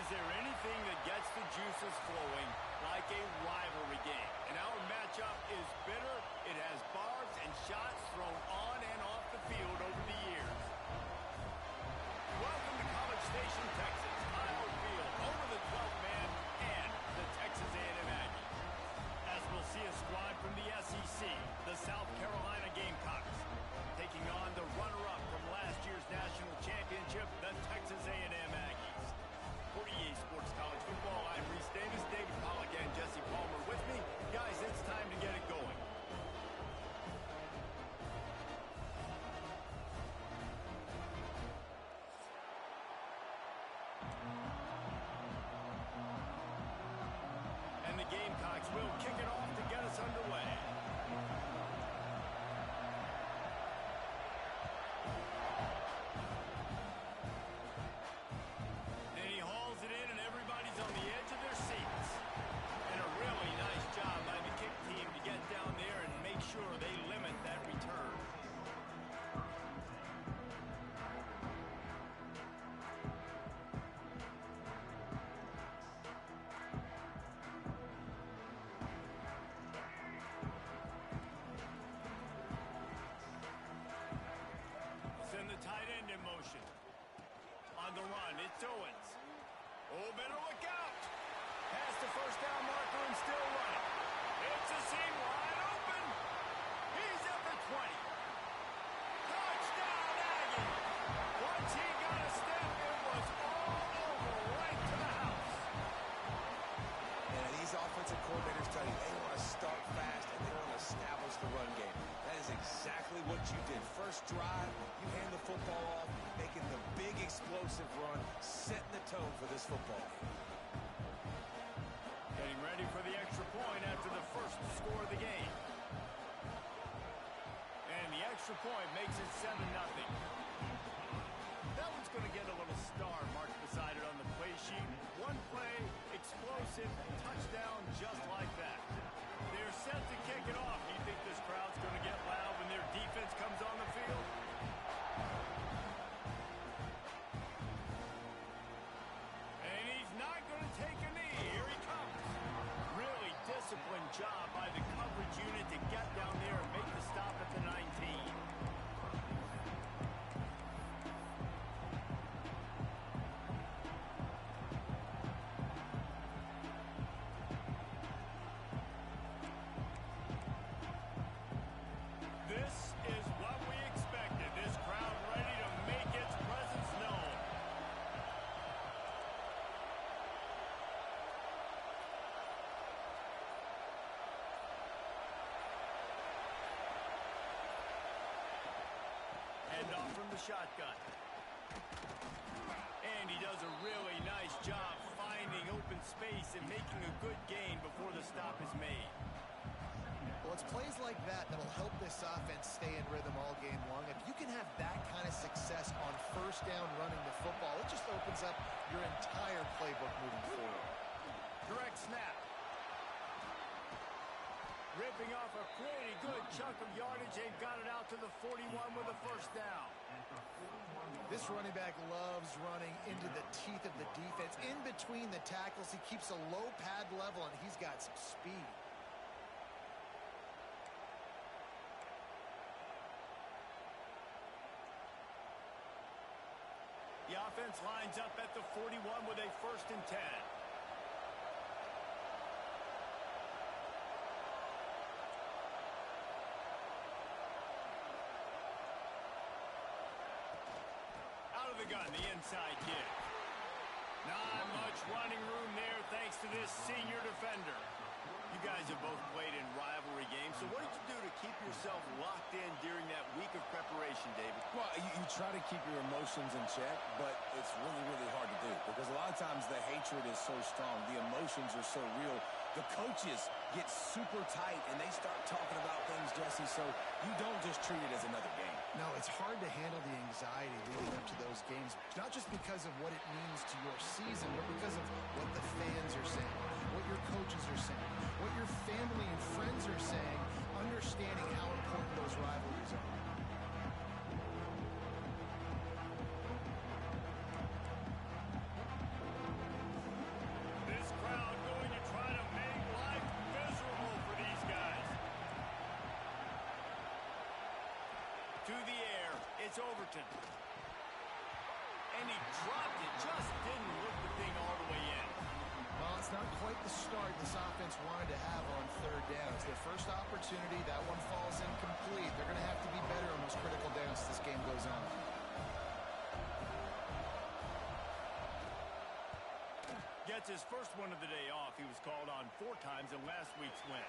Is there anything that gets the juices flowing like a rivalry game? And our matchup is bitter. It has barbs and shots thrown on and off the field over the years. Welcome to College Station, Texas. Kyle Field, over the 12th man, and the Texas A&M Aggies. As we'll see a squad from the SEC, the South Carolina Gamecocks, taking on the runner-up from last year's national championship, the Texas A&M Aggies. For EA Sports College Football, I'm Reese Davis, David Pollack, and Jesse Palmer with me. Guys, it's time to get it going. And the Gamecocks will kick it off to get us underway. Down there and make sure they limit that return. Send the tight end in motion. On the run, it's Owens. Oh, better look out. Past the first down marker and still running. It's a seam wide open. He's at the 20. Touchdown, Aggie. Once he got a step, it was all over right to the house. And these offensive coordinators tell you they want to start fast and they want to establish the run game. That is exactly what you did. First drive, you hand the football off, making the big explosive run, setting the tone for this football game. Getting ready for the extra point after the first score of the game. And the extra point makes it 7-0. That one's going to get a little star marked beside it on the play sheet. One play, explosive, touchdown just like that. They're set to kick it off. Do you think this crowd's going to get loud when their defense comes on the field? And he's not going to take a knee. Here he comes. Really disciplined job by the coverage unit to get down there and make the stop at the 19. This is what we expected. This crowd ready to make its presence known. Hand off from the shotgun. And he does a really nice job finding open space and making a good gain before the stop is made. Well, it's plays like that that'll help this offense stay in rhythm all game long. If you can have that kind of success on first down running the football, it just opens up your entire playbook moving forward. Direct snap. Ripping off a pretty good chunk of yardage. They've got it out to the 41 with a first down. This running back loves running into the teeth of the defense. In between the tackles, he keeps a low pad level, and he's got some speed. The offense lines up at the 41 with a 1st and 10. Out of the gun, the inside kick. Not much running room there thanks to this senior defender. You guys have both played in rivalry games, so what did you do to keep yourself locked in during that week of preparation, David? Well, you try to keep your emotions in check, but it's really, really hard to do because a lot of times the hatred is so strong. The emotions are so real. The coaches get super tight, and they start talking about things, Jesse, so you don't just treat it as another game. No, it's hard to handle the anxiety leading up to those games, not just because of what it means to your season, but because of what the fans are saying, what your coaches are saying, what your family and friends are saying, understanding how important those rivalries are. To the air, it's Overton. And he dropped it, just didn't lift the thing all the way in. Well, it's not quite the start this offense wanted to have on third down. It's their first opportunity. That one falls incomplete. They're going to have to be better on those critical downs as this game goes on. Gets his first one of the day off. He was called on 4 times in last week's win.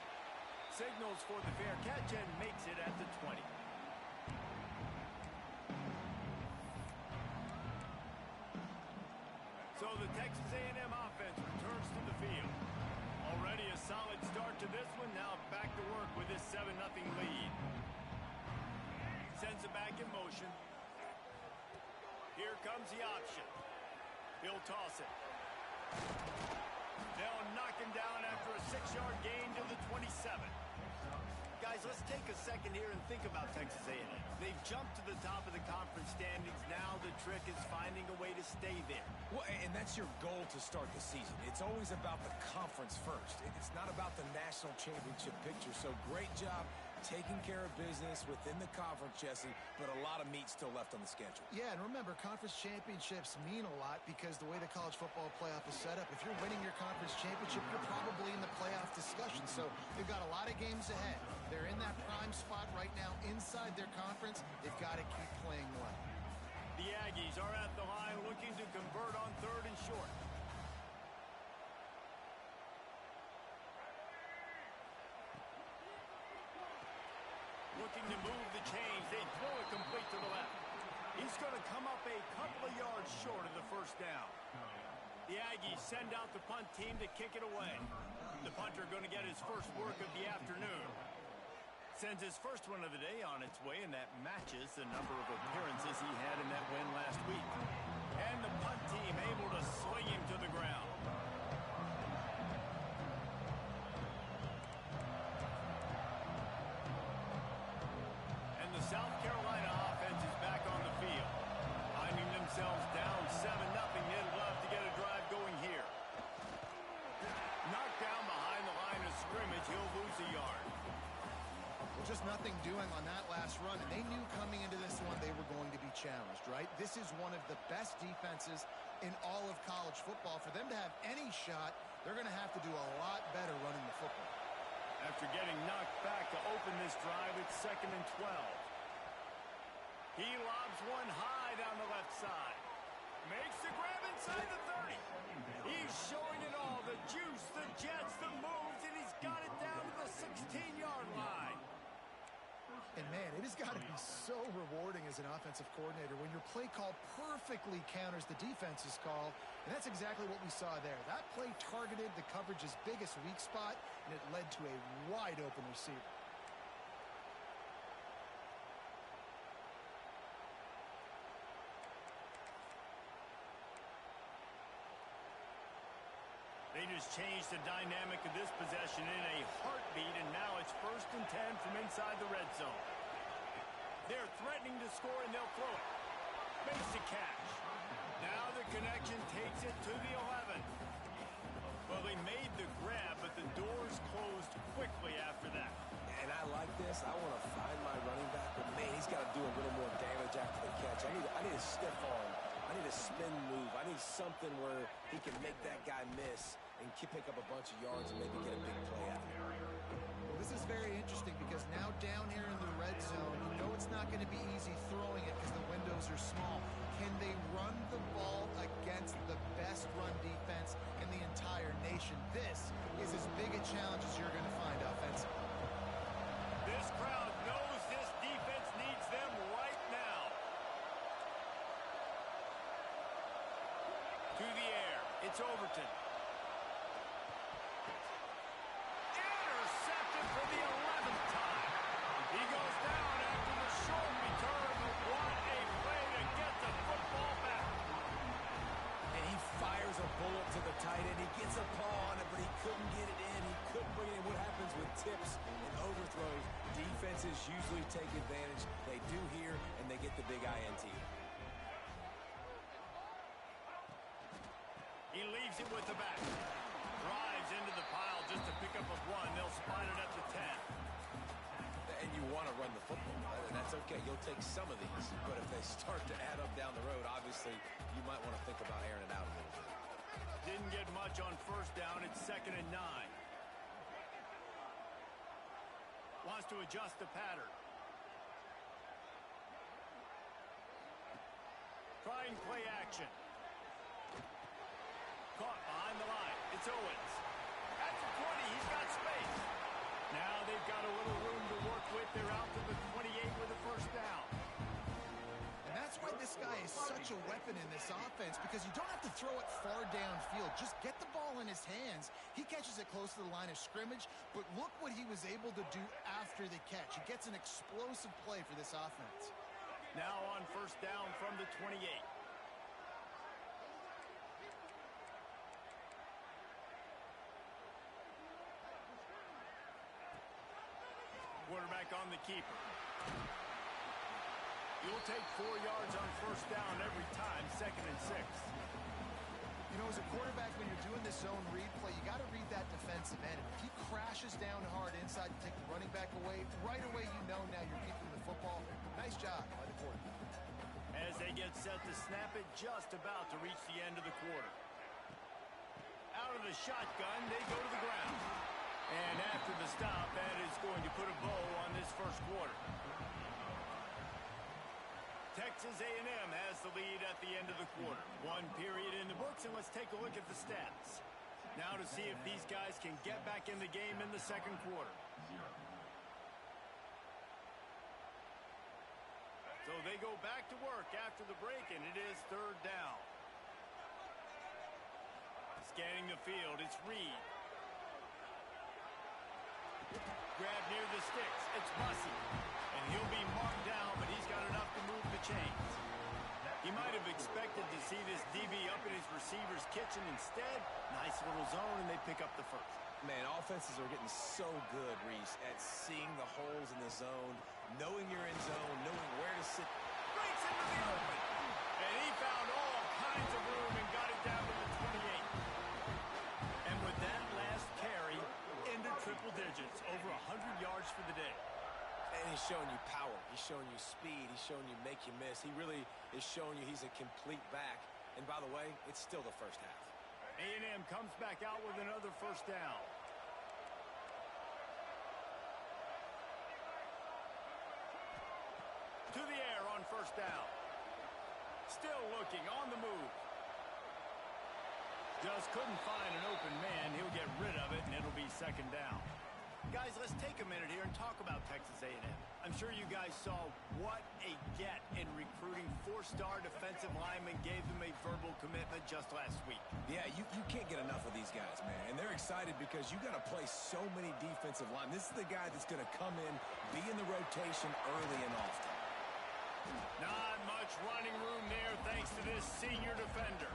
Signals for the fair catch and makes it at the 20. So the Texas A&M offense returns to the field. Already a solid start to this one. Now back to work with this 7-0 lead. Sends it back in motion. Here comes the option. He'll toss it. They'll knock him down after a 6-yard gain to the 27. Guys, let's take a second here and think about Texas A&M. They've jumped to the top of the conference standings. Now the trick is finding a way to stay there. Well, and that's your goal to start the season. It's always about the conference first. It's not about the national championship picture. So great job taking care of business within the conference, Jesse, but a lot of meat still left on the schedule. Yeah, and remember, conference championships mean a lot because the way the college football playoff is set up, if you're winning your conference championship, you're probably in the playoff discussion. So they've got a lot of games ahead. They're in that prime spot right now inside their conference. They've got to keep playing well. The Aggies are at the line looking to convert on 3rd and short. Looking to move the chains. They throw it complete to the left. He's going to come up a couple of yards short of the first down. The Aggies send out the punt team to kick it away. The punter going to get his first work of the afternoon. Sends his first one of the day on its way, and that matches the number of appearances he had in that win last week. And the punt team able to swing him to the ground. South Carolina offense is back on the field. Finding themselves down 7-0. They'd love to get a drive going here. Knocked down behind the line of scrimmage. He'll lose a yard. Well, just nothing doing on that last run, and they knew coming into this one they were going to be challenged, right? This is one of the best defenses in all of college football. For them to have any shot, they're going to have to do a lot better running the football. After getting knocked back to open this drive, it's 2nd and 12. He lobs one high down the left side. Makes the grab inside the 30. He's showing it all. The juice, the jets, the moves, and he's got it down to the 16-yard line. And, man, it has got to be so rewarding as an offensive coordinator when your play call perfectly counters the defense's call. And that's exactly what we saw there. That play targeted the coverage's biggest weak spot, and it led to a wide-open receiver. They just changed the dynamic of this possession in a heartbeat, and now it's 1st and 10 from inside the red zone. They're threatening to score, and they'll throw it. Makes the catch. Now the connection takes it to the 11. Well, he made the grab, but the doors closed quickly after that. And I like this. I want to find my running back, but, man, he's got to do a little more damage after the catch. I need a stiff arm. I need a spin move. I need something where he can make that guy miss and pick up a bunch of yards and maybe get a big play out of it. Well, this is very interesting because now down here in the red zone, you know it's not going to be easy throwing it because the windows are small. Can they run the ball against the best run defense in the entire nation? This is as big a challenge as you're going to find offensively. This crowd knows this defense needs them right now. To the air, it's Overton. Intercepted for the 11th time. He goes down after the short return, but what a play to get the football back. And he fires a bullet to the tight end. He gets a paw on it, but he couldn't get it in. He couldn't bring it in. What happens with tips and overthrows? Defenses usually take advantage. They do here, and they get the big INT. He leaves it with the back. Drives into the pile just to pick up a 1. They'll spot it at the 10. And you want to run the football, right? And that's okay. You'll take some of these. But if they start to add up down the road, obviously, you might want to think about airing it out a little bit. Didn't get much on first down. It's 2nd and 9. Wants to adjust the pattern. Trying play action. Caught behind the line. It's Owens. At the 20, he's got space. Now they've got a little room to work with. They're out to the 28 with a first down. And that's why this guy is such a weapon in this offense, because you don't have to throw it far downfield. Just get the ball in his hands. He catches it close to the line of scrimmage, but look what he was able to do after the catch. He gets an explosive play for this offense. Now on first down from the 28. Quarterback on the keeper. You'll take 4 yards on first down every time, 2nd and 6. You know, as a quarterback, when you're doing this zone read play, you got to read that defensive end. If he crashes down hard inside to take the running back away, right away you know now you're keeping the football. Nice job by the quarterback. As they get set to snap it, just about to reach the end of the quarter. Out of the shotgun, they go to the ground. And after the stop, that is going to put a bow on this first quarter. Texas A&M has the lead at the end of the quarter. 1 period in the books, and let's take a look at the stats. Now to see if these guys can get back in the game in the second quarter. So they go back to work after the break, and it is 3rd down. Scanning the field, it's Reed. Grab near the sticks. It's Bussey. And he'll be marked down, but he's got enough to move the chains. He might have expected to see this DB up in his receiver's kitchen. Instead, nice little zone, and they pick up the first. Man, offenses are getting so good, Reese, at seeing the holes in the zone, knowing you're in zone, knowing where to sit. Breaks into the open. And he found all kinds of room and got it down to the 28. And with that last carry, into triple digits, over 100 yards for the day. And he's showing you power. He's showing you speed. He's showing you make you miss. He really is showing you he's a complete back. And by the way, it's still the first half. A&M comes back out with another first down. To the air on first down. Still looking on the move. Just couldn't find an open man. He'll get rid of it, and it'll be 2nd down. Guys, let's take a minute here and talk about Texas A&M. I'm sure you guys saw what a get in recruiting. 4-star defensive linemen gave them a verbal commitment just last week. Yeah, you can't get enough of these guys, man. And they're excited because you got to play so many defensive linemen. This is the guy that's going to come in, be in the rotation early and often. Not much running room there thanks to this senior defender.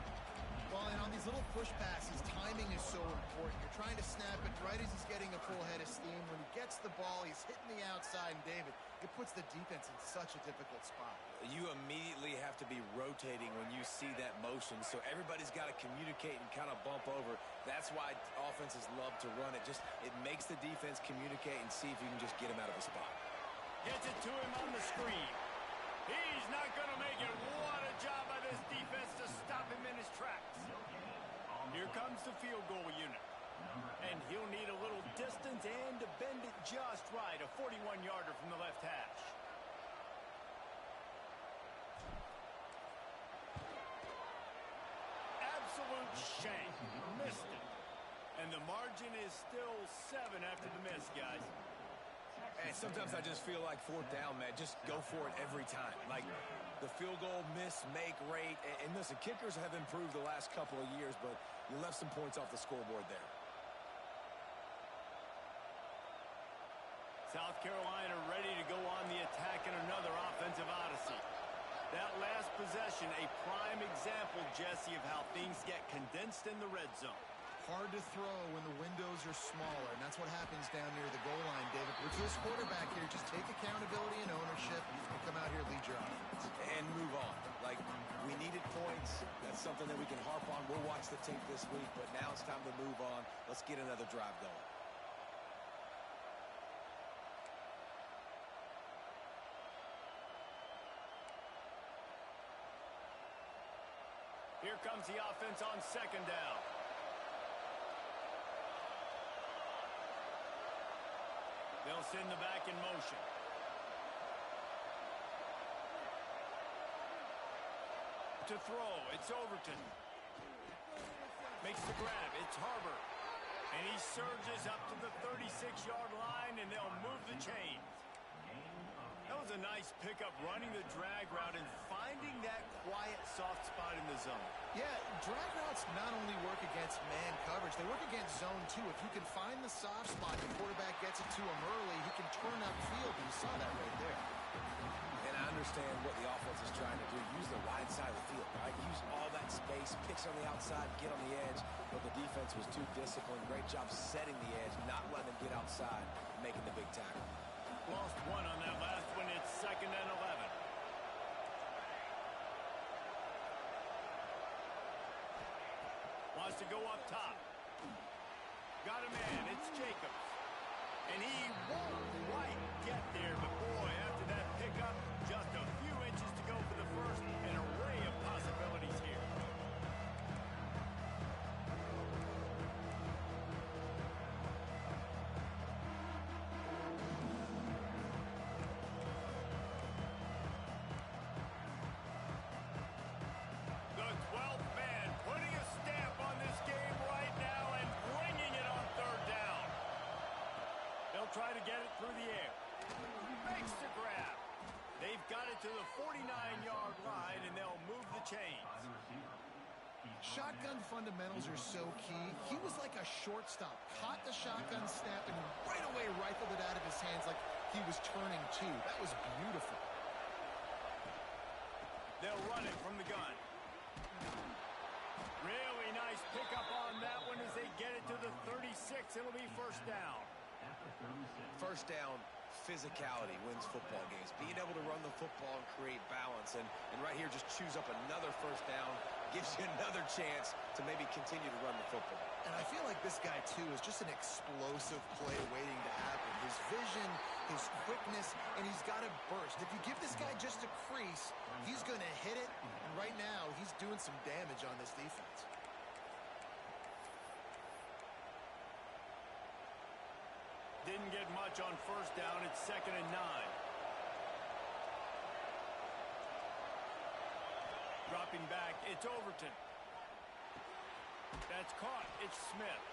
Well, and on these little push passes, timing is so important. You're trying to snap it right as he's getting a full head of steam. When he gets the ball, he's hitting the outside, and David, it puts the defense in such a difficult spot. You immediately have to be rotating when you see that motion, so everybody's got to communicate and kind of bump over. That's why offenses love to run it. It makes the defense communicate and see if you can just get him out of the spot. Gets it to him on the screen. He's not going to make it. What a job by this defense to stop him in his tracks. Here comes the field goal unit. And he'll need a little distance and to bend it just right. A 41-yarder from the left hash. Absolute shank. Missed it. And the margin is still 7 after the miss, guys. And sometimes I just feel like 4th down, man. Just go for it every time. Like the field goal miss, make rate. And listen, kickers have improved the last couple of years, but you left some points off the scoreboard there. South Carolina ready to go on the attack in another offensive odyssey. That last possession, a prime example, Jesse, of how things get condensed in the red zone. Hard to throw when the windows are smaller, and that's what happens down near the goal line, David. With this quarterback here, just take accountability and ownership and come out here and lead your offense. And move on. Like, we needed points. That's something that we can harp on. We'll watch the tape this week, but now it's time to move on. Let's get another drive going. comes the offense on second down. They'll send the back in motion. To throw, it's Overton. Makes the grab, it's Harbor. And he surges up to the 36-yard line, and they'll move the chains. That was a nice pickup, running the drag route and finding that quiet, soft spot in the zone. Yeah, drag routes not only work against man coverage, they work against zone too. If you can find the soft spot, the quarterback gets it to him early, he can turn upfield. You saw that right there. And I understand what the offense is trying to do. Use the wide side of the field, right? Use all that space, picks on the outside, get on the edge. But the defense was too disciplined. Great job setting the edge, not letting them get outside, making the big tackle. Lost one on that last one. It's 2nd and 11. Wants to go up top. Got a man. It's Jacobs. And he won't quite get there. But boy, after that pickup, just a few inches to go for the first. An array of possibilities here. The 12th man putting a stamp on this game right now and bringing it on 3rd down. They'll try to get it through the air. Makes the grab. They've got it to the 49-yard line, and they'll move the chains. Shotgun fundamentals are so key. He was like a shortstop. Caught the shotgun snap and right away rifled it out of his hands like he was turning two. That was beautiful. They'll run it from the gun. Really nice pickup on that one as they get it to the 36. It'll be 1st down. First down, physicality wins football games. Being able to run the football and create balance. And right here, just choose up another 1st down. Gives you another chance to maybe continue to run the football. And I feel like this guy, too, is just an explosive play waiting to happen. His vision, his quickness, and he's got a burst. If you give this guy just a crease, he's going to hit it. And right now, he's doing some damage on this defense. Didn't get much on 1st down. It's 2nd and 9. Dropping back, it's Overton. That's caught. It's Smith.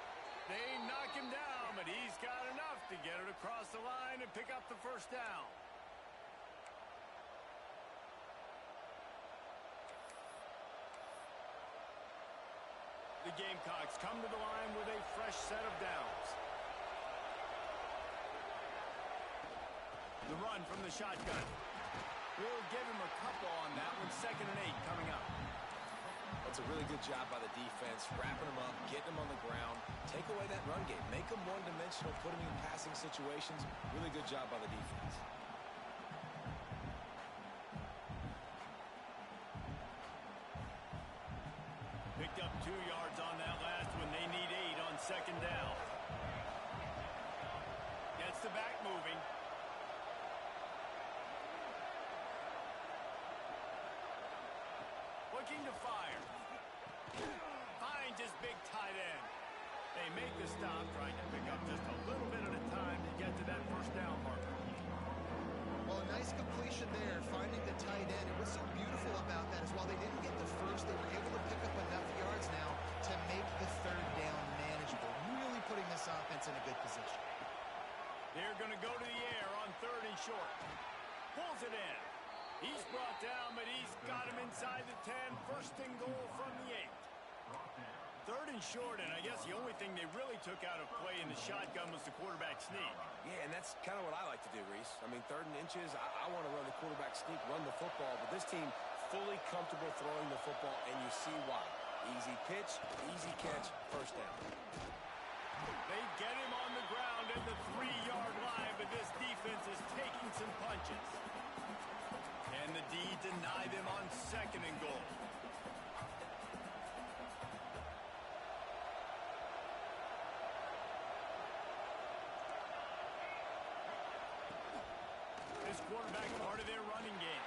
They knock him down, but he's got enough to get it across the line and pick up the 1st down. The Gamecocks come to the line with a fresh set of downs. The run from the shotgun. We'll give him a couple on that one. 2nd and 8 coming up. That's a really good job by the defense, wrapping them up, getting them on the ground. Take away that run game. Make them one-dimensional, put them in passing situations. Really good job by the defense. Picked up 2 yards on that last one. They need 8 on 2nd down. Gets the back moving. Looking to fire. Finds his big tight end. They make the stop, trying to pick up just a little bit at a time to get to that 1st down marker. Well, a nice completion there, finding the tight end. And what's so beautiful about that is while they didn't get the first, they were able to pick up enough yards now to make the 3rd down manageable. Really putting this offense in a good position. They're going to go to the air on 3rd and short. Pulls it in. He's brought down, but he's got him inside the 10. 1st and goal from the 8. 3rd and short, and I guess the only thing they really took out of play in the shotgun was the quarterback sneak. Yeah, and that's kind of what I like to do, Reese. I mean, 3rd and inches, I want to run the quarterback sneak, run the football, but this team fully comfortable throwing the football, and you see why. Easy pitch, easy catch, 1st down. They get him on the ground at the 3-yard line, but this defense is taking some punches. And the D deny them on 2nd and goal. This quarterback part of their running game.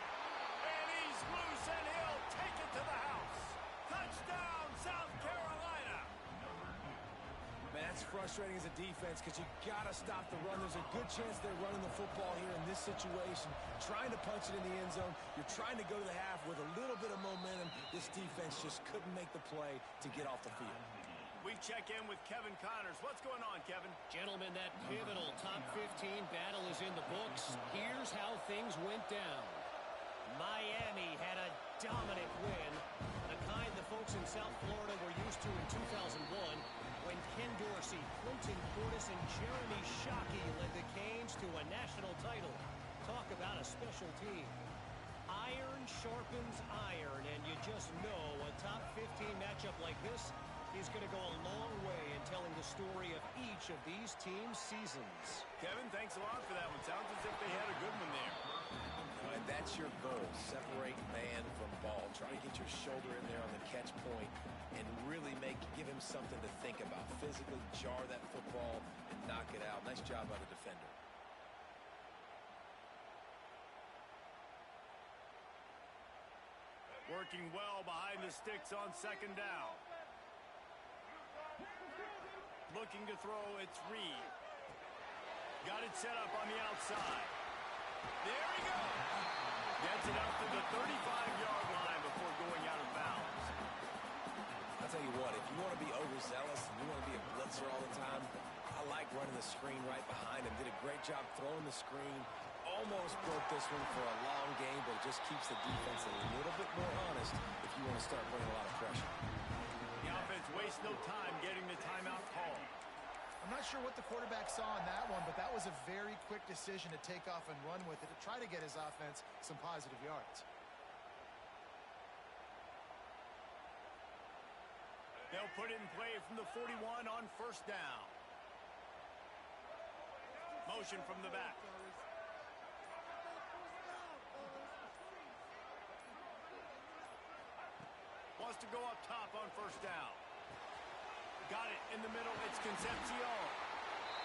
And he's loose, and he'll take it to the house. Touchdown, South Carolina! Man, that's frustrating as a defense because you got to stop the run. There's a good chance they're running the football here in this situation, trying to punch it in the end zone. You're trying to go to the half with a little bit of momentum. This defense just couldn't make the play to get off the field. We check in with Kevin Connors. What's going on, Kevin? Gentlemen, that pivotal top 15 battle is in the books. Here's how things went down. Miami had a dominant win, the kind the folks in South Florida were used to in 2001 when Ken Dorsey, Clinton Portis, and Jeremy Shockey led the Canes to a national title. Talk about a special team. Iron sharpens iron, and you just know a top 15 matchup like this is going to go a long way in telling the story of each of these teams' seasons. Kevin, thanks a lot for that one. Sounds as if they had a good one there. And that's your goal. Separate man from ball. Try to get your shoulder in there on the catch point and really give him something to think about. Physically jar that football and knock it out. Nice job by the defender. Working well behind the sticks on second down. Looking to throw, it's Reed. Got it set up on the outside. There he goes. Gets it up to the 35-yard line before going out of bounds. I'll tell you what, if you want to be overzealous and you want to be a blitzer all the time, I like running the screen right behind him. Did a great job throwing the screen. Almost broke this one for a long game, but it just keeps the defense a little bit more honest if you want to start bringing a lot of pressure. The offense wastes no time getting the timeout call. I'm not sure what the quarterback saw on that one, but that was a very quick decision to take off and run with it to try to get his offense some positive yards. They'll put it in play from the 41 on first down. Motion from the back. Wants to go up top on first down. Got it in the middle. It's Concepcion.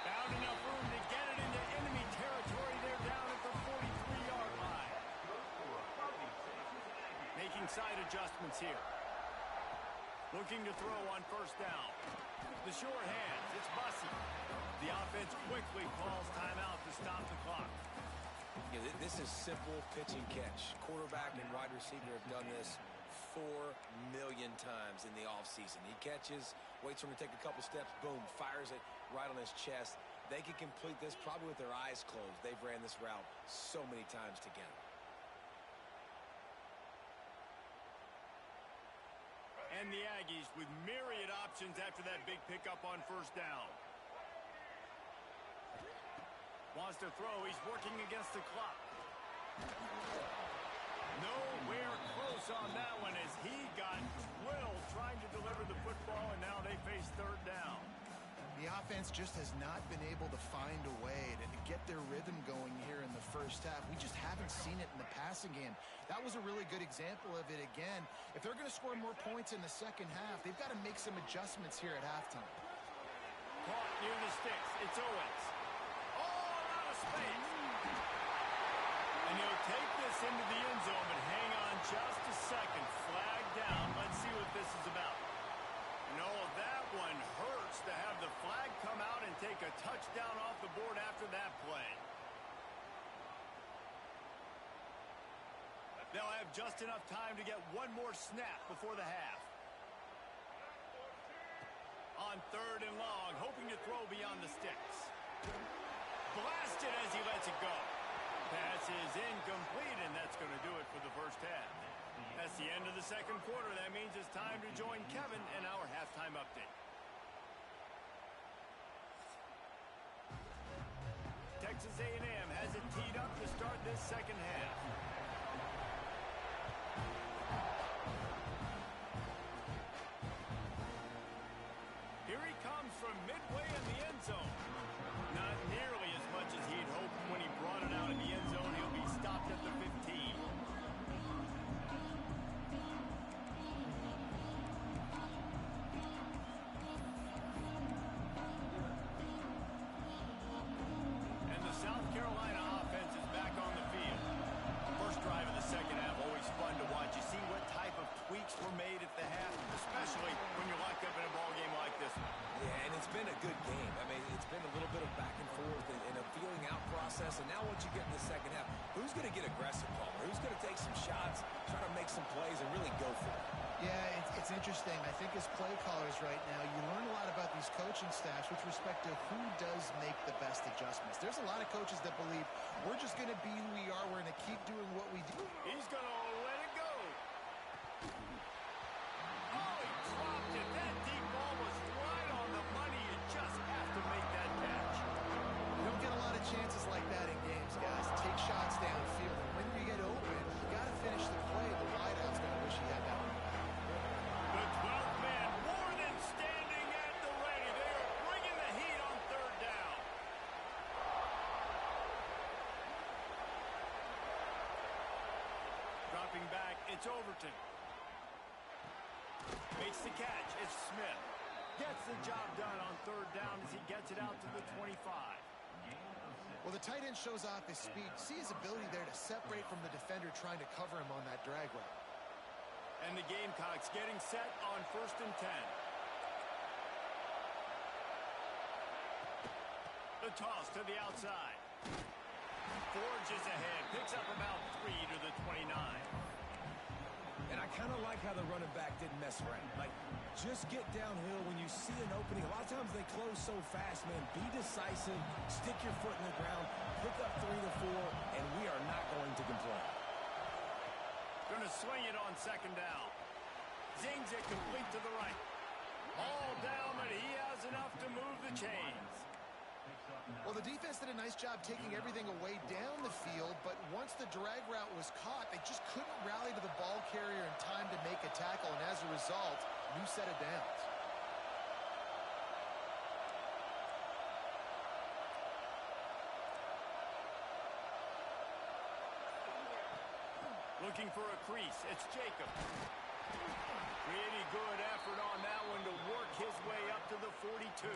Found enough room to get it into enemy territory. They're down at the 43-yard line. Making side adjustments here. Looking to throw on first down. The short hands. It's Bussey. The offense quickly calls timeout to stop the clock. Yeah, this is simple pitch and catch. Quarterback and wide receiver have done this 4 million times in the offseason. He catches, waits for him to take a couple steps, boom, fires it right on his chest. They can complete this probably with their eyes closed. They've ran this route so many times together. And the Aggies with myriad options after that big pickup on first down. Wants to throw. He's working against the clock. Nowhere close on that one as he got drilled trying to deliver the football, and now they face third down. The offense just has not been able to find a way to get their rhythm going here in the first half. We just haven't seen it in the passing game. That was a really good example of it again. If they're going to score more points in the second half, they've got to make some adjustments here at halftime. Caught near the sticks. It's Owens. All out of space. And he'll take this into the end zone, but hang on just a second. Flag down. Let's see what this is about. No, that one hurts to have the flag come out and take a touchdown off the board after that play. They'll have just enough time to get one more snap before the half. On third and long, hoping to throw beyond the sticks. Blasted as he lets it go. Pass is incomplete, and that's going to do it for the first half. That's the end of the second quarter. That means it's time to join Kevin in our halftime update. Texas A&M has it teed up to start this second half. Here he comes from midway in the end zone. Not nearly as much as he'd hoped when he brought it out in the end zone. He'll be stopped at the 15. And the South Carolina offense is back on the field. First been a good game. I mean, it's been a little bit of back and forth and a feeling out process. And now what you get in the second half, who's going to get aggressive, Palmer? Who's going to take some shots, try to make some plays, and really go for it? Yeah, it's interesting. I think as play callers right now, you learn a lot about these coaching staffs with respect to who does make the best adjustments. There's a lot of coaches that believe we're just going to be who we are. We're going to keep doing what we do. He's going to let it go. Oh, he dropped it. That deep ball was right on the money. You just have to make that catch. You don't get a lot of chances like that in games, guys. Take shots downfield. And when you get open, you got to finish the play. The wideout's going to wish he had that one back. The 12th man more than standing at the ready. They are bringing the heat on third down. Dropping back, it's Overton. Makes the catch, it's Smith. Gets the job done on third down as he gets it out to the 25. Well, the tight end shows off his speed. See his ability there to separate from the defender trying to cover him on that drag route. And the Gamecocks getting set on 1st and 10. The toss to the outside. Forges ahead, picks up about 3 to the 29. And I kind of like how the running back didn't mess around. Like, just get downhill when you see an opening. A lot of times they close so fast, man. Be decisive, stick your foot in the ground, pick up 3 to 4, and we are not going to complain. Going to swing it on 2nd down. Zings it complete to the right. All down, but he has enough to move the chains. Well, the defense did a nice job taking everything away down the field, but once the drag route was caught, they just couldn't rally to the ball carrier in time to make a tackle, and as a result, new set of downs. Looking for a crease, it's Jacob. Pretty good effort on that one to work his way up to the 42.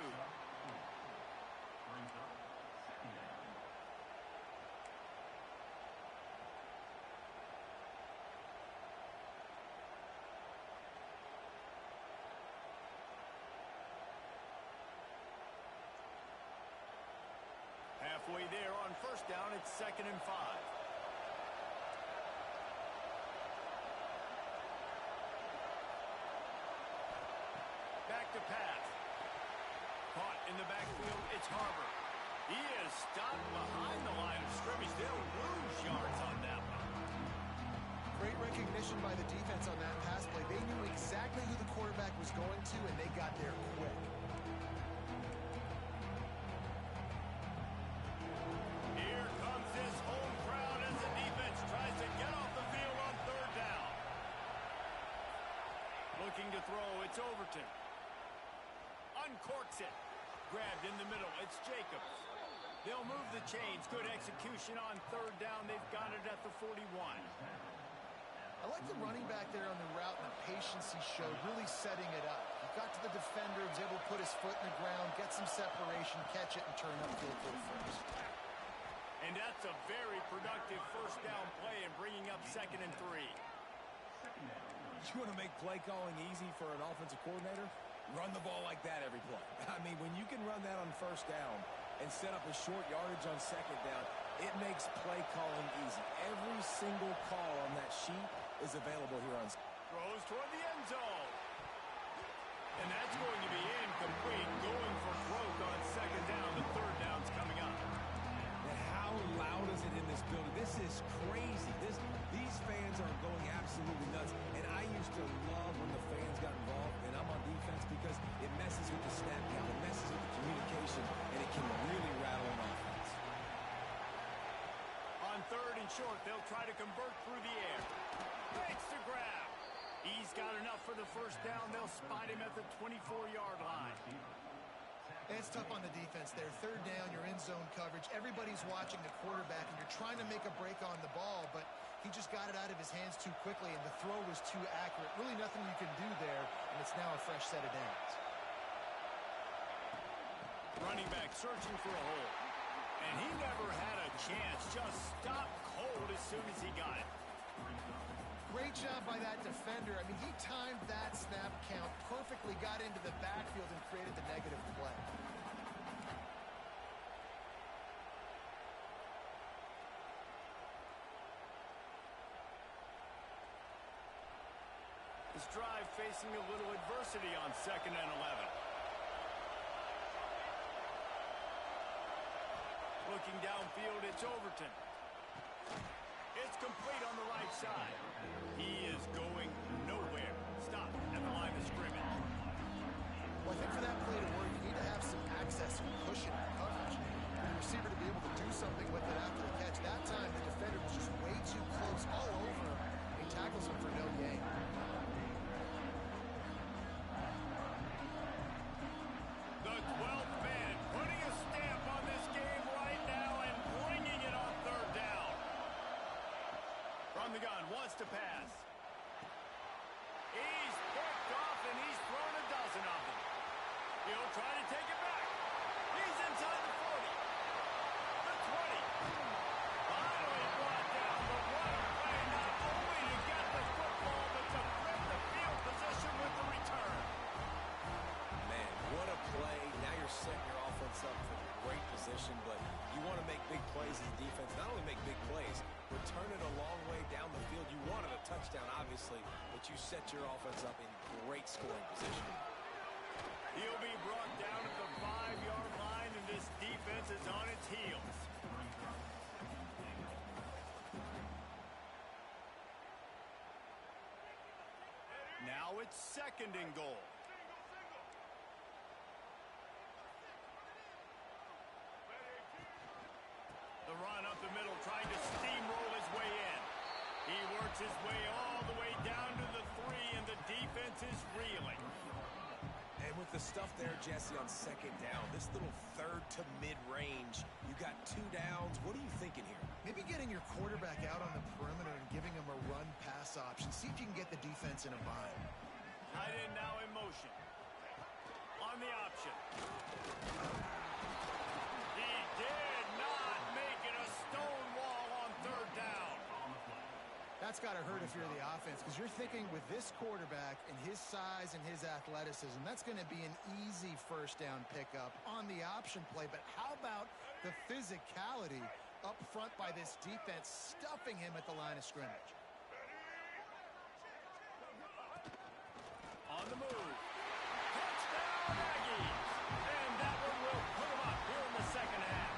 Halfway there on 1st down, it's 2nd and 5. Back to pass. Caught in the backfield, it's Harbor. He is stopped behind the line of scrimmage. They'll lose yards on that one. Great recognition by the defense on that pass play. They knew exactly who the quarterback was going to, and they got there quick. Here comes this home crowd as the defense tries to get off the field on 3rd down. Looking to throw, it's Overton. Uncorks it. Grabbed in the middle, it's Jacobs. They'll move the chains. Good execution on 3rd down. They've got it at the 41. I like the running back there on the route and the patience he showed, really setting it up. He got to the defender, was able to put his foot in the ground, get some separation, catch it, and turn upfield for the first. And that's a very productive 1st down play and bringing up 2nd and 3. You want to make play calling easy for an offensive coordinator? Run the ball like that every play. I mean, when you can run that on 1st down and set up a short yardage on 2nd down, it makes play calling easy. Every single call on that sheet is available here on. Throws toward the end zone. And that's going to be incomplete. Going for broke on 2nd down. The 3rd down's coming up. And how loud is it in this building? This is crazy. These fans are going absolutely nuts. And I used to love when the fans got involved, and I'm on defense because it messes with the snap count, it messes with the communication, and it can really rattle an offense. On 3rd and short, they'll try to convert through the air. Breaks the grab. He's got enough for the 1st down. They'll spot him at the 24-yard line. It's tough on the defense there. 3rd down, you're in zone coverage. Everybody's watching the quarterback, and you're trying to make a break on the ball, but he just got it out of his hands too quickly, and the throw was too accurate. Really nothing you can do there, and it's now a fresh set of downs. Running back searching for a hole. And he never had a chance. Just stopped cold as soon as he got it. Great job by that defender. I mean, he timed that snap count perfectly, got into the backfield, and created the negative play. this drive facing a little adversity on 2nd and 11. Looking downfield, it's Overton. It's complete on the right side. He is going nowhere. Stop at the line of scrimmage. Well, I think for that play to work, you need to have some access and cushion and coverage. For the receiver to be able to do something with it after the catch. That time, the defender was just way too close all over him. He tackles him for no gain. The 12th man putting a stamp on this game right now and bringing it on 3rd down. From the gun, wants to pass. He's picked off and he's thrown a dozen of them. He'll try to take it back. He's inside the 40. The 20. Finally brought down, but what a play, not only to get the football, but to flip the field position with the return. Man, what a play. Now you're setting your offense up for great position, but you want to make big plays as a defense. Not only make big plays, return it a long way down the field. You wanted a touchdown, obviously, but you set your offense up in great scoring position. He'll be brought down at the 5-yard line, and this defense is on its heels. Now it's 2nd and goal. The run up the middle, trying to steamroll his way in. He works his way all the way down to the 3, and the defense is reeling. And with the stuff there, Jesse, on 2nd down, this little 3rd to mid-range, you got 2 downs. What are you thinking here? Maybe getting your quarterback out on the perimeter and giving him a run-pass option. See if you can get the defense in a bind. Tight end now in motion. On the option. He did not make it a stone wall on 3rd down. That's got to hurt if you're the offense, because you're thinking with this quarterback and his size and his athleticism, that's going to be an easy 1st down pickup on the option play. But how about the physicality up front by this defense, stuffing him at the line of scrimmage? On the move. Touchdown, Aggies! And that one will put him up here in the 2nd half.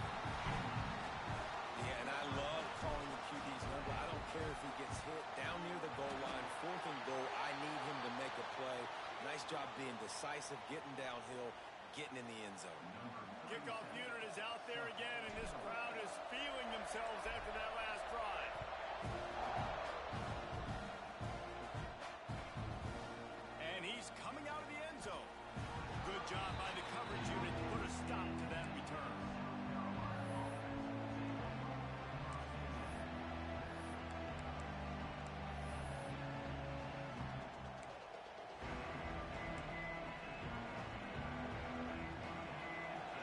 Yeah, and I love calling the QB's number. I don't care if he gets hit down near the goal line, 4th and goal. I need him to make a play. Nice job being decisive, getting downhill, getting in the end zone. Kickoff unit is out there again, and this crowd is feeling themselves after that last drive. And he's coming out of the end zone. Good job by the coverage unit to put a stop to that return.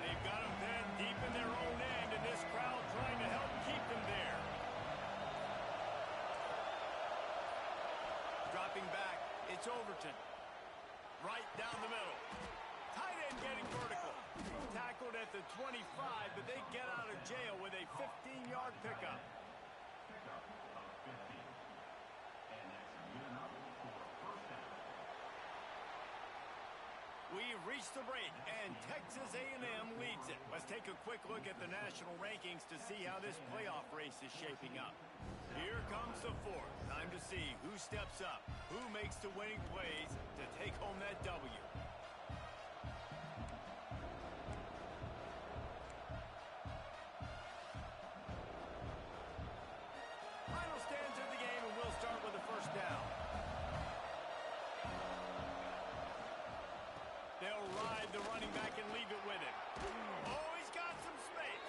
They've got them pinned deep in their own end, and this crowd trying to help keep them there. Dropping back, it's Overton. Right down the middle. Tight end getting vertical. Tackled at the 25, but they get out of jail with a 15-yard pickup. We've reached the break, and Texas A&M leads it. Let's take a quick look at the national rankings to see how this playoff race is shaping up. Here comes the 4th. Time to see who steps up, who makes the winning plays to take home that W. Final stands of the game, and we'll start with the 1st down. They'll ride the running back and leave it with him. Oh, he's got some space.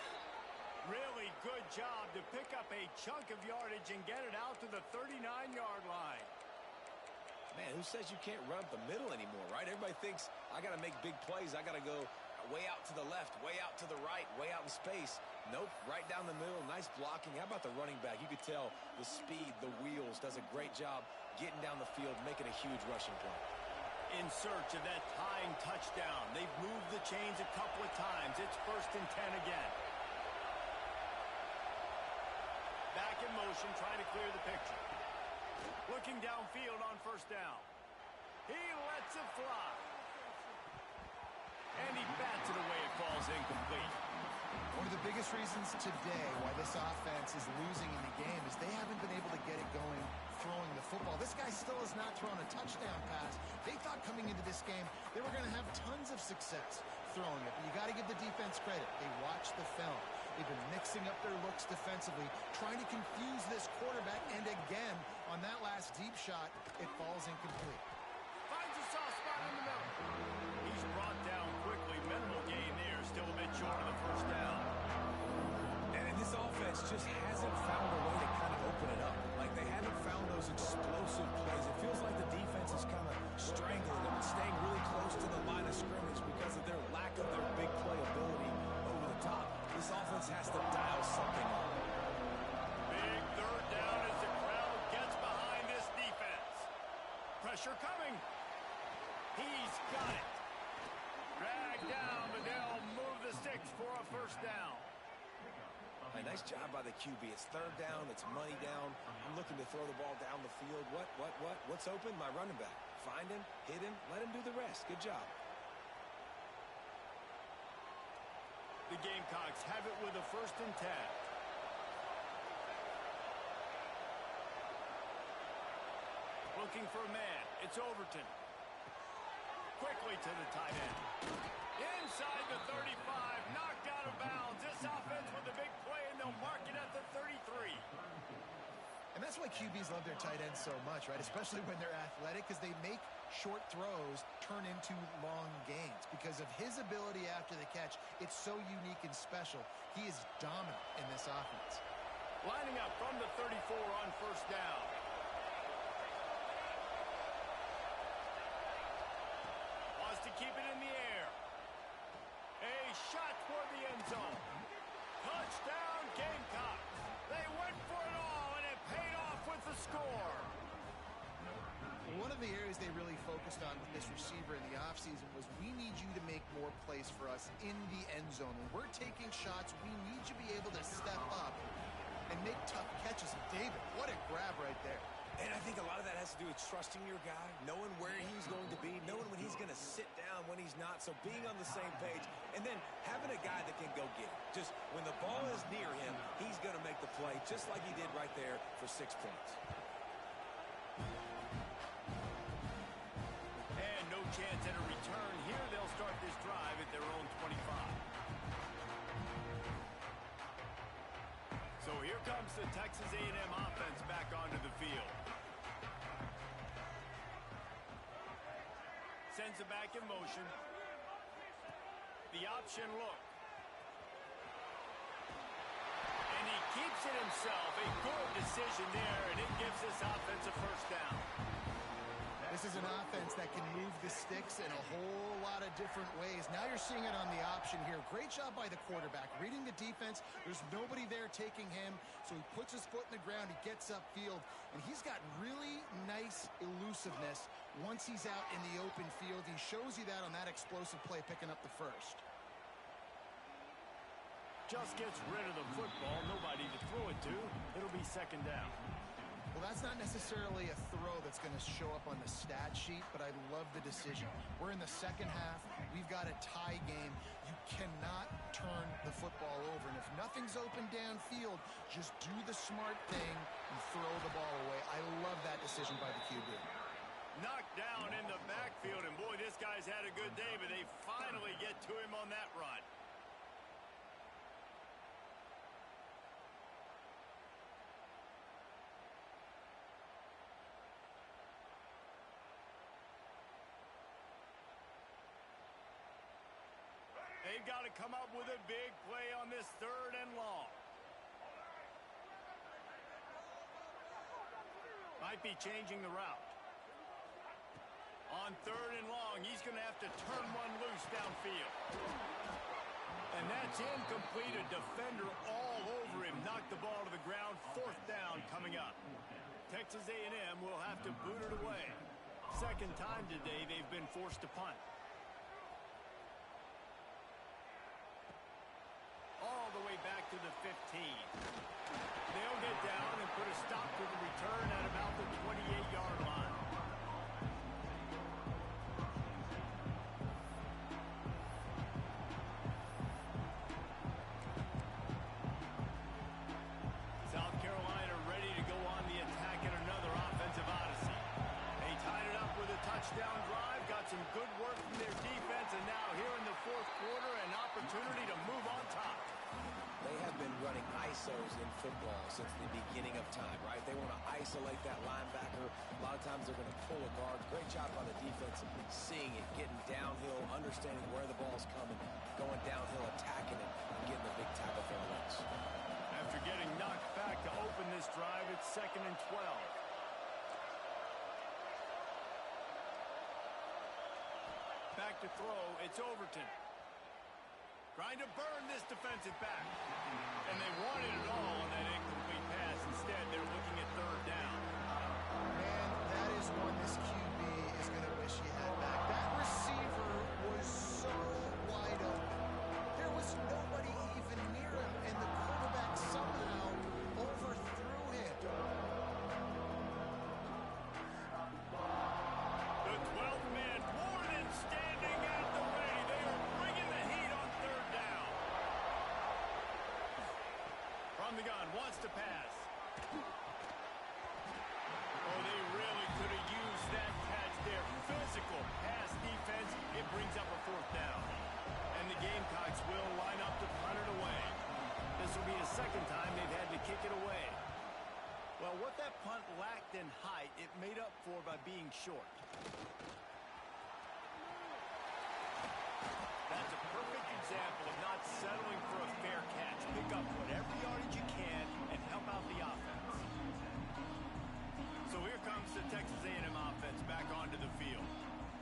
Really good job to pick up a chunk of yardage and get it out to the 39-yard line. Man, who says you can't run up the middle anymore, right? Everybody thinks I got to make big plays. I got to go way out to the left, way out to the right, way out in space. Nope, right down the middle. Nice blocking. How about the running back? You could tell the speed, the wheels, does a great job getting down the field, making a huge rushing play. In search of that tying touchdown. They've moved the chains a couple of times. It's 1st and 10 again. Back in motion, trying to clear the picture. Looking downfield on 1st down. He lets it fly. And he bats it away. It falls incomplete. One of the biggest reasons today why this offense is losing in the game is they haven't been able to get it going throwing the football. This guy still has not thrown a touchdown pass. They thought coming into this game they were going to have tons of success throwing it. But you got to give the defense credit. They watched the film. They've been mixing up their looks defensively, trying to confuse this quarterback. And again, on that last deep shot, it falls incomplete. Finds a soft spot in the middle. He's brought down quickly. Minimal gain there. Still a bit short of the first down. And this offense just hasn't found a way to kind of open it up. Like, they haven't found those explosive plays. It feels like the defense is kind of strangling them and staying really close to the line of scrimmage because of their lack of their big play ability over the top. This offense has to dial something up. Big third down as the crowd gets behind this defense. Pressure coming. He's got it. Dragged down, but they'll move the sticks for a first down. A nice job by the QB. It's third down. It's money down. I'm looking to throw the ball down the field. What's open? My running back. Find him, hit him, let him do the rest. Good job. The Gamecocks have it with a 1st and 10. Looking for a man. It's Overton. Quickly to the tight end. Inside the 35. Knocked out of bounds. This offense with a big play, and they'll mark it at the 33. And that's why QBs love their tight ends so much, right? Especially when they're athletic, because they make short throws turn into long gains. Because of his ability after the catch, it's so unique and special. He is dominant in this offense. Lining up from the 34 on first down. Wants to keep it in the air. A shot for the end zone. Touchdown, Gamecocks. They went for it all, and it paid off with the score. One of the areas they really focused on with this receiver in the offseason was we need you to make more plays for us in the end zone. When we're taking shots, we need you to be able to step up and make tough catches. And David, what a grab right there. And I think a lot of that has to do with trusting your guy, knowing where he's going to be, knowing when he's going to sit down, when he's not. So being on the same page, and then having a guy that can go get it. Just when the ball is near him, he's going to make the play, just like he did right there for 6 points. And no chance at a return here. They'll start this drive at their own 25. So here comes the Texas A&M offense back onto the field. Sends it back in motion. The option look. And he keeps it himself. A good decision there, and it gives this offense a first down. This is an offense that can move the sticks in a whole lot of different ways. Now you're seeing it on the option here. Great job by the quarterback. Reading the defense, there's nobody there taking him, so he puts his foot in the ground, he gets upfield, and he's got really nice elusiveness once he's out in the open field. He shows you that on that explosive play, picking up the first. Just gets rid of the football. Nobody to throw it to. It'll be second down. Well, that's not necessarily a throw that's going to show up on the stat sheet, but I love the decision. We're in the second half. We've got a tie game. You cannot turn the football over. And if nothing's open downfield, just do the smart thing and throw the ball away. I love that decision by the QB. Knocked down in the backfield, and boy, this guy's had a good day, but they finally get to him on that run. They've got to come up with a big play on this 3rd and long. Might be changing the route. On 3rd and long, he's going to have to turn one loose downfield. And that's incomplete. A defender all over him. Knocked the ball to the ground. 4th down coming up. Texas A&M will have to boot it away. Second time today they've been forced to punt. All the way back to the 15. They'll get down and put a stop to the return at about the 28-yard line. ISOs in football since the beginning of time, right? They want to isolate that linebacker. A lot of times they're going to pull a guard. Great job by the defense seeing it, getting downhill, understanding where the ball's coming, going downhill, attacking it, and getting a big tackle for a loss. After getting knocked back to open this drive, it's 2nd and 12. Back to throw, it's Overton. Trying to burn this defensive back. And they wanted it all on that incomplete pass. Instead, they're looking at 3rd down. Man, that is one this QB is going to wish he had back. That receiver was so wide open. There was nobody even near him, and the quarterback somehow overthrew him. The 12th man, more than standing at the ready. They are bringing the heat on 3rd down. From the gun, wants to pass. Oh, they really could have used that catch there. Physical pass defense. It brings up a 4th down. And the Gamecocks will line up to punt it away. This will be the 2nd time they've had to kick it away. Well, what that punt lacked in height, it made up for by being short. That's a perfect example of not settling for a fair catch. Pick up whatever yardage you can and help out the offense. So here comes the Texas A&M offense back onto the field.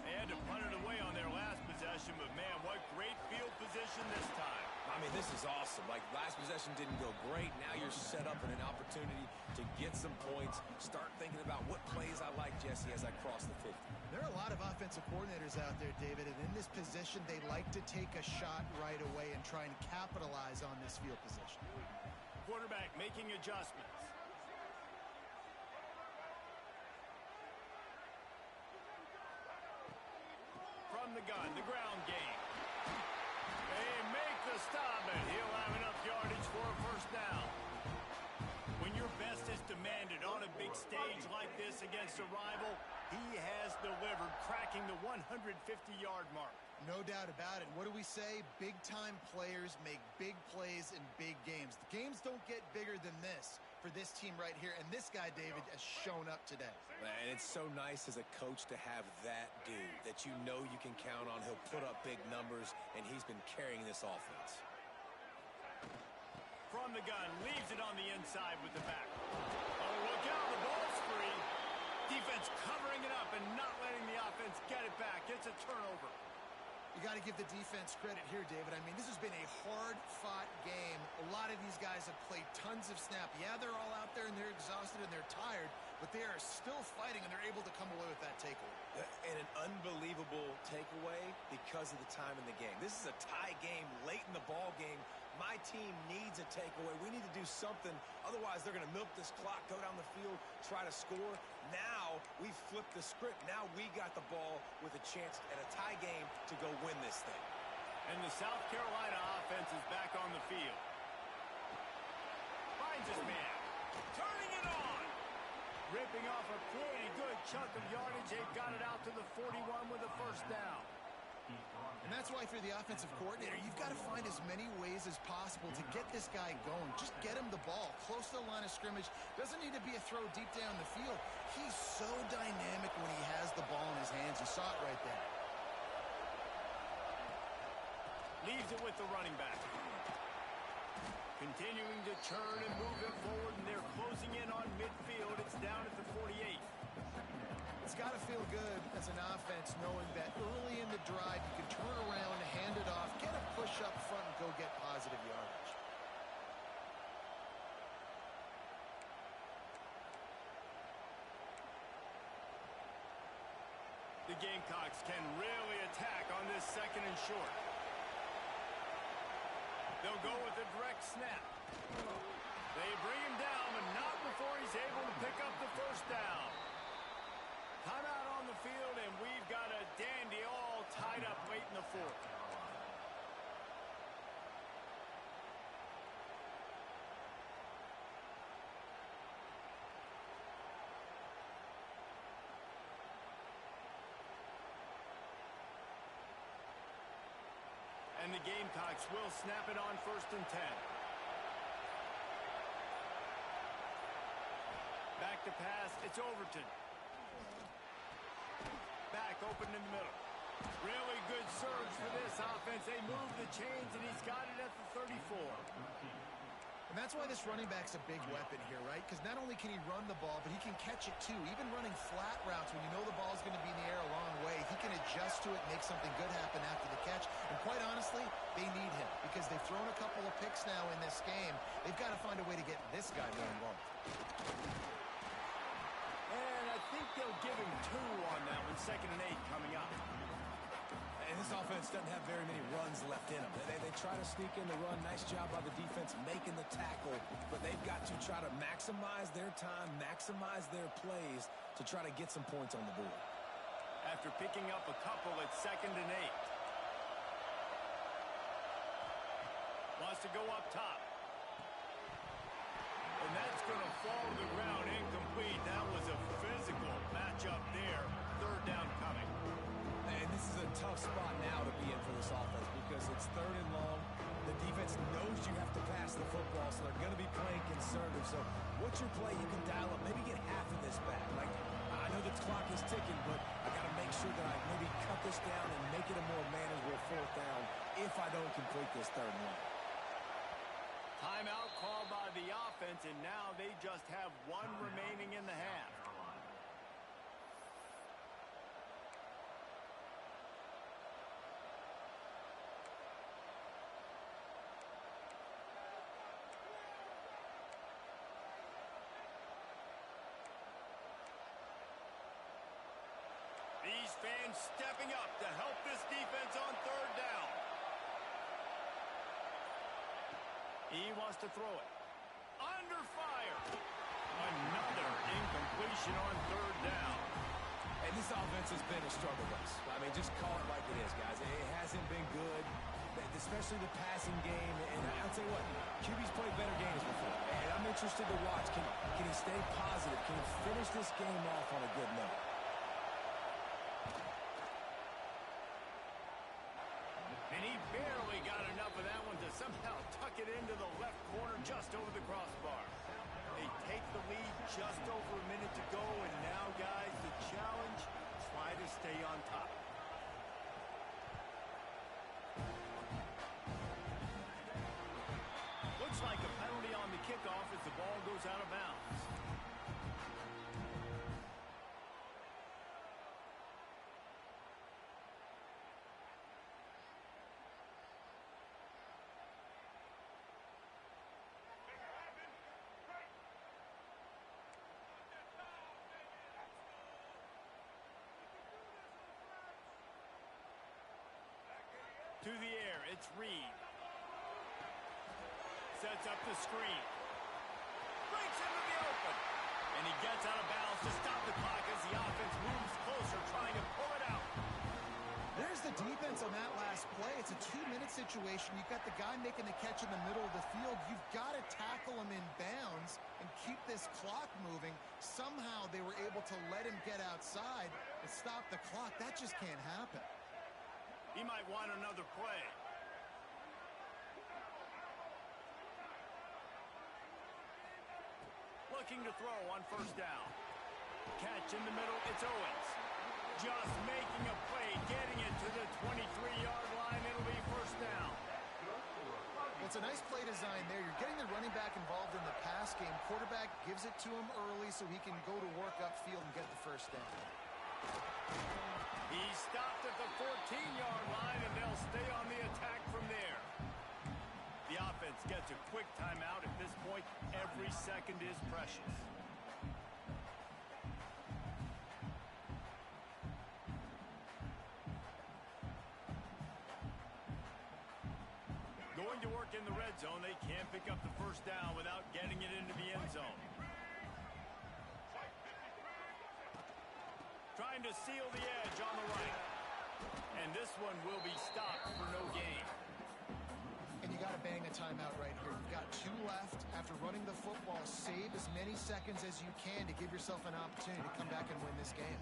They had to punt it away on their last possession, but man, what great field position this time. I mean, this is awesome. Like, last possession didn't go great. Now you're set up in an opportunity to get some points. Start thinking about what plays I like, Jesse, as I cross the 50. There are a lot of offensive coordinators out there, David, and in this position, they like to take a shot right away and try and capitalize on this field position. Quarterback making adjustments. From the gun, the ground game. They make the stop, and he'll have enough yardage for a 1st down. When your best is demanded on a big stage like this against a rival, he has delivered, cracking the 150-yard mark. No doubt about it. What do we say? Big-time players make big plays in big games. The games don't get bigger than this for this team right here, and this guy, David, has shown up today. And it's so nice as a coach to have that dude that you know you can count on. He'll put up big numbers, and he's been carrying this offense. From the gun, leaves it on the inside with the back. Oh, look out, the ball's free. Defense covering it up and not letting the offense get it back. It's a turnover. You got to give the defense credit here, David. I mean, this has been a hard-fought game. A lot of these guys have played tons of snap. Yeah, they're all out there, and they're exhausted, and they're tired, but they are still fighting, and they're able to come away with that takeaway. And an unbelievable takeaway because of the time in the game. This is a tie game late in the ball game. My team needs a takeaway. We need to do something. Otherwise, they're going to milk this clock, go down the field, try to score. Now, we flipped the script. Now we got the ball with a chance at a tie game to go win this thing. And the South Carolina offense is back on the field. Finds his man. Turning it on. Ripping off a pretty good chunk of yardage. They've got it out to the 41 with a 1st down. And that's why, for the offensive coordinator, you've got to find as many ways as possible to get this guy going. Just get him the ball close to the line of scrimmage. Doesn't need to be a throw deep down the field. He's so dynamic when he has the ball in his hands. You saw it right there. Leaves it with the running back. Continuing to churn and move it forward, and they're closing in on midfield. It's down at the 48. It's got to feel good as an offense knowing that early in the drive you can turn around, hand it off, get a push up front, and go get positive yardage. The Gamecocks can really attack on this 2nd and short. They'll go with a direct snap. They bring him down, but not before he's able to pick up the 1st down. Timeout on the field, and we've got a dandy all tied up late in the 4th. And the Gamecocks will snap it on 1st and 10. pass. It's Overton. Back open in the middle. Really good surge for this offense. They move the chains, and he's got it at the 34. And that's why this running back's a big weapon here, right? Because not only can he run the ball, but he can catch it too. Even running flat routes when you know the ball's going to be in the air a long way, he can adjust to it and make something good happen after the catch. And quite honestly, they need him because they've thrown a couple of picks now in this game. They've got to find a way to get this guy more involved. And I think they'll give him 2 on that one. 2nd and 8 coming up. And this offense doesn't have very many runs left in them. They try to sneak in the run. Nice job by the defense making the tackle. But they've got to try to maximize their time, maximize their plays to try to get some points on the board. After picking up a couple, it's 2nd and 8. Wants to go up top. And that's going to fall to the ground incomplete. That was a physical matchup there. 3rd down coming. And this is a tough spot now to be in for this offense because it's 3rd and long. The defense knows you have to pass the football, so they're going to be playing conservative. So what's your play? You can dial up. Maybe get half of this back. Like, I know the clock is ticking, but I got to make sure that I maybe cut this down and make it a more manageable 4th down if I don't complete this 3rd and long. Timeout called by the offense, and now they just have 1 remaining in the half. These fans stepping up to help this defense on 3rd down. He wants to throw it. Under fire. Another incompletion on 3rd down. And this offense has been a struggle bus. I mean, just call it like it is, guys. It hasn't been good, especially the passing game. And I'll tell you what, QB's played better games before. And I'm interested to watch. Can he stay positive? Can he finish this game off on a good note? And he barely got enough of that one to somehow tuck it into the left corner just over the crossbar. They take the lead just over a minute to go, and now, guys, the challenge, try to stay on top. Looks like a penalty on the kickoff as the ball goes out of bounds. To the air, it's Reed. Sets up the screen. Breaks into the open. And he gets out of bounds to stop the clock as the offense moves closer, trying to pull it out. There's the defense on that last play. It's a 2-minute situation. You've got the guy making the catch in the middle of the field. You've got to tackle him in bounds and keep this clock moving. Somehow they were able to let him get outside and stop the clock. That just can't happen. He might want another play. Looking to throw on 1st down. Catch in the middle, it's Owens. Just making a play, getting it to the 23-yard line. It'll be 1st down. Well, it's a nice play design there. You're getting the running back involved in the pass game. Quarterback gives it to him early so he can go to work upfield and get the 1st down. He stopped at the 14-yard line, and they'll stay on the attack from there. The offense gets a quick timeout. At this point, every second is precious. Going to work in the red zone. They can't pick up the 1st down without getting it into the end zone. Trying to seal the edge on the right. And this one will be stopped for no gain. And you got to bang a timeout right here. You've got 2 left. After running the football, save as many seconds as you can to give yourself an opportunity to come back and win this game.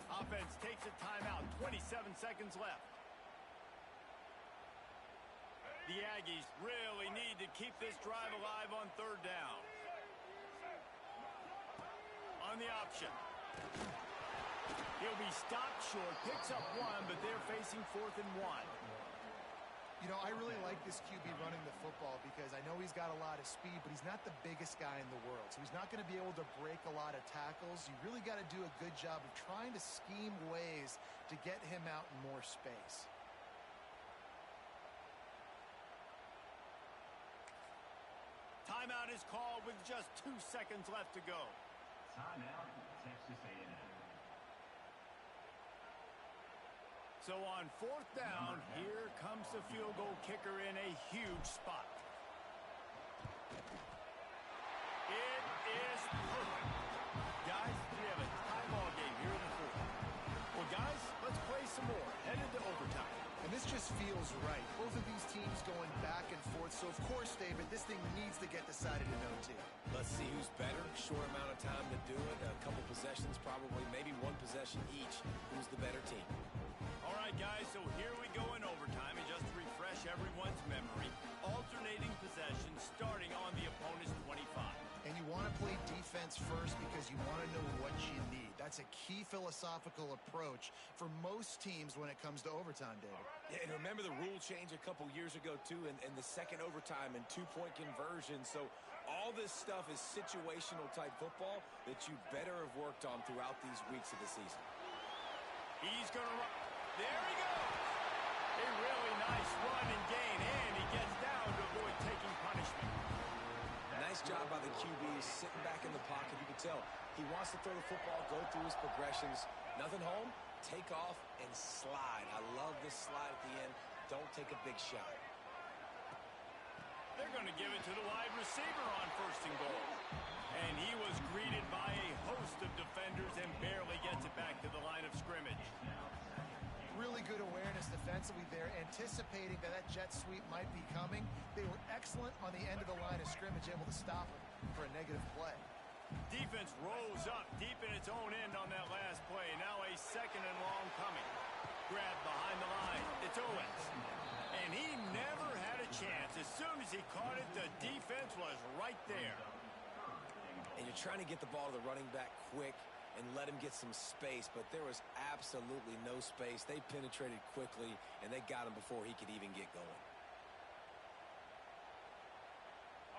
Offense takes a timeout. 27 seconds left. The Aggies really need to keep this drive alive on 3rd down. on the option. He'll be stopped short, picks up one, but they're facing 4th and 1. You know, I really like this QB running the football because I know he's got a lot of speed, but he's not the biggest guy in the world. So he's not going to be able to break a lot of tackles. You really got to do a good job of trying to scheme ways to get him out in more space. Timeout is called with just 2 seconds left to go. Timeout, Texas A&M. So on 4th down, here comes the field goal kicker in a huge spot. It is perfect. Guys, we have a tie ball game here in the 4th. Well, guys, let's play some more. Headed to overtime. And this just feels right. Both of these teams going back and forth. So, of course, David, this thing needs to get decided in OT. Let's see who's better. Short amount of time to do it. A couple possessions, probably maybe one possession each. Who's the better team? All right, guys, so here we go in overtime. And just to refresh everyone's memory, alternating possessions starting on the opponent's 25. And you want to play defense first because you want to know what you need. That's a key philosophical approach for most teams when it comes to overtime, David. Yeah, and remember the rule change a couple years ago, too, in the second overtime and 2-point conversion. So all this stuff is situational type football that you better have worked on throughout these weeks of the season. He's going to run. There he goes. A really nice run and gain, and he gets down to avoid taking punishment. Nice job by the QB, sitting back in the pocket. You can tell he wants to throw the football, go through his progressions. Nothing home, take off and slide. I love this slide at the end. Don't take a big shot. They're going to give it to the wide receiver on 1st and goal. And he was greeted by a host of defenders and barely gets it back to the line of scrimmage. Really good awareness defensively there, anticipating that jet sweep might be coming. They were excellent on the end of the line of scrimmage, able to stop him for a negative play. Defense rose up deep in its own end on that last play. Now a 2nd and long coming. Grab behind the line. It's Owens. And he never had a chance. As soon as he caught it, the defense was right there. And you're trying to get the ball to the running back quick and let him get some space, but there was absolutely no space. They penetrated quickly, and they got him before he could even get going.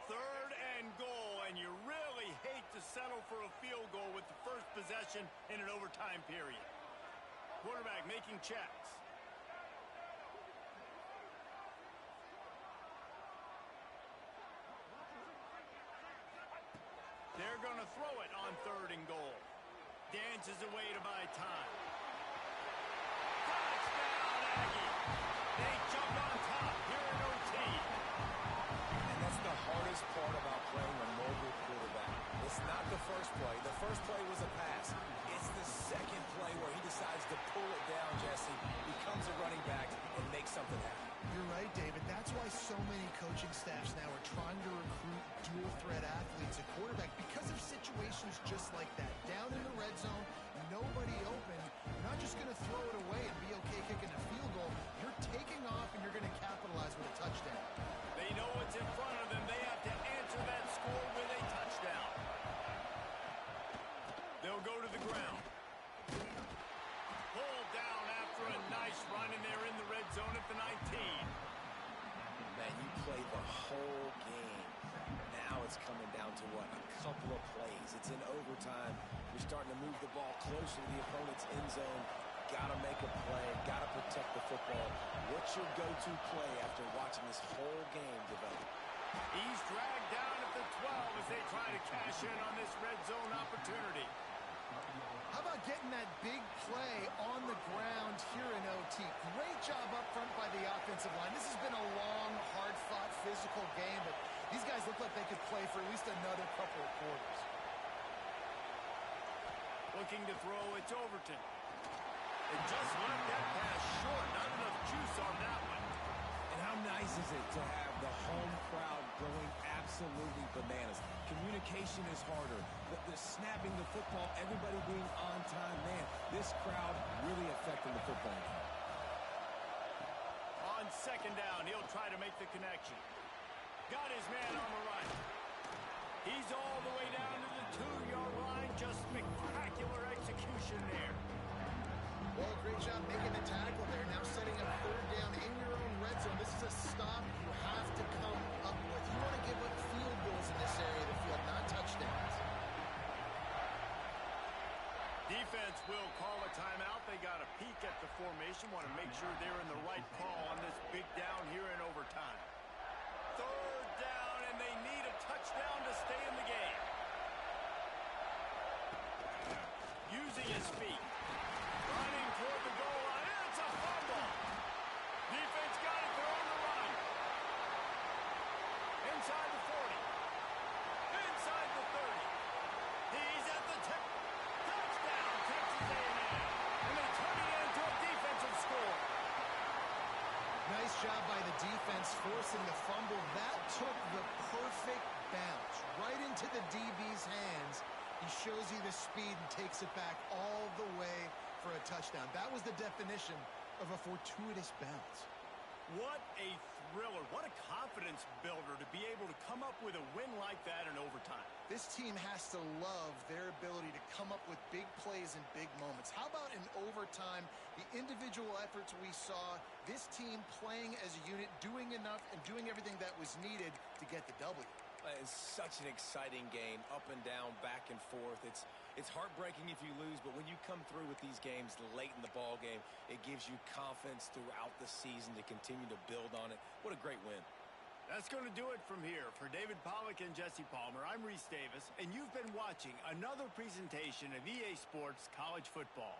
3rd and goal, and you really hate to settle for a field goal with the first possession in an overtime period. Quarterback making checks. They're going to throw it on 3rd and goal. Dances away to buy time. Touchdown, Aggie! They jump on top here in OT. And that's the hardest part about playing a mobile quarterback. It's not the first play. The first play was a pass. It's the second play where he decides to pull it down, Jesse, becomes a running back, and makes something happen. You're right, David. That's why so many coaching staffs now are trying to recruit dual-threat athletes at quarterback because of situations just like that. Down in the red zone, nobody open. You're not just going to throw it away and be okay kicking a field goal. You're taking off, and you're going to capitalize with a touchdown. They know what's in front of them. They have to answer that score with a touchdown. They'll go to the ground. Pulled down after a nice run, and they're in the red zone at the 19. Man, you play the whole game. Now it's coming down to what? A couple of plays. It's in overtime. You're starting to move the ball closer to the opponent's end zone. Got to make a play. Got to protect the football. What's your go-to play after watching this whole game develop? He's dragged down at the 12 as they try to cash in on this red zone opportunity. How about getting that big play on the ground here in OT? Great job up front by the offensive line. This has been a long, hard-fought, physical game, but these guys look like they could play for at least another couple of quarters. Looking to throw, it's Overton. It just left that pass short. Not enough juice on that one. And how nice is it to have the home crowd going absolutely bananas? Communication is harder. The snapping the football, everybody being on time. Man, this crowd really affecting the football game. On 2nd down, he'll try to make the connection. Got his man on the right. He's all the way down to the 2-yard line. Just spectacular execution there. Well, great job making the tackle there. Now setting up third down in your own red zone. This is a stop you have to come up with. You want to give up field goals in this area of the field, not touchdowns. Defense will call a timeout. They got a peek at the formation. Want to make sure they're in the right call on this big down here in overtime. Third down, and they need a touchdown to stay in the game. Using his feet. Running toward the goal line. It's a fumble. Defense got it. They're on the run. Inside the 40. Inside the 30. He's at the tip. Touchdown, Texas A&M. And they turn it into a defensive score. Nice job by the defense forcing the fumble. That took the perfect bounce right into the DB's hands. He shows you the speed and takes it back all the way for a touchdown. That was the definition of a fortuitous bounce. What a thriller. What a confidence builder to be able to come up with a win like that in overtime. This team has to love their ability to come up with big plays and big moments. How about in overtime, the individual efforts we saw, this team playing as a unit, doing enough and doing everything that was needed to get the W. It's such an exciting game, up and down, back and forth. It's heartbreaking if you lose, but when you come through with these games late in the ball game, it gives you confidence throughout the season to continue to build on it. What a great win. That's going to do it from here. For David Pollack and Jesse Palmer, I'm Reese Davis, and you've been watching another presentation of EA Sports College Football.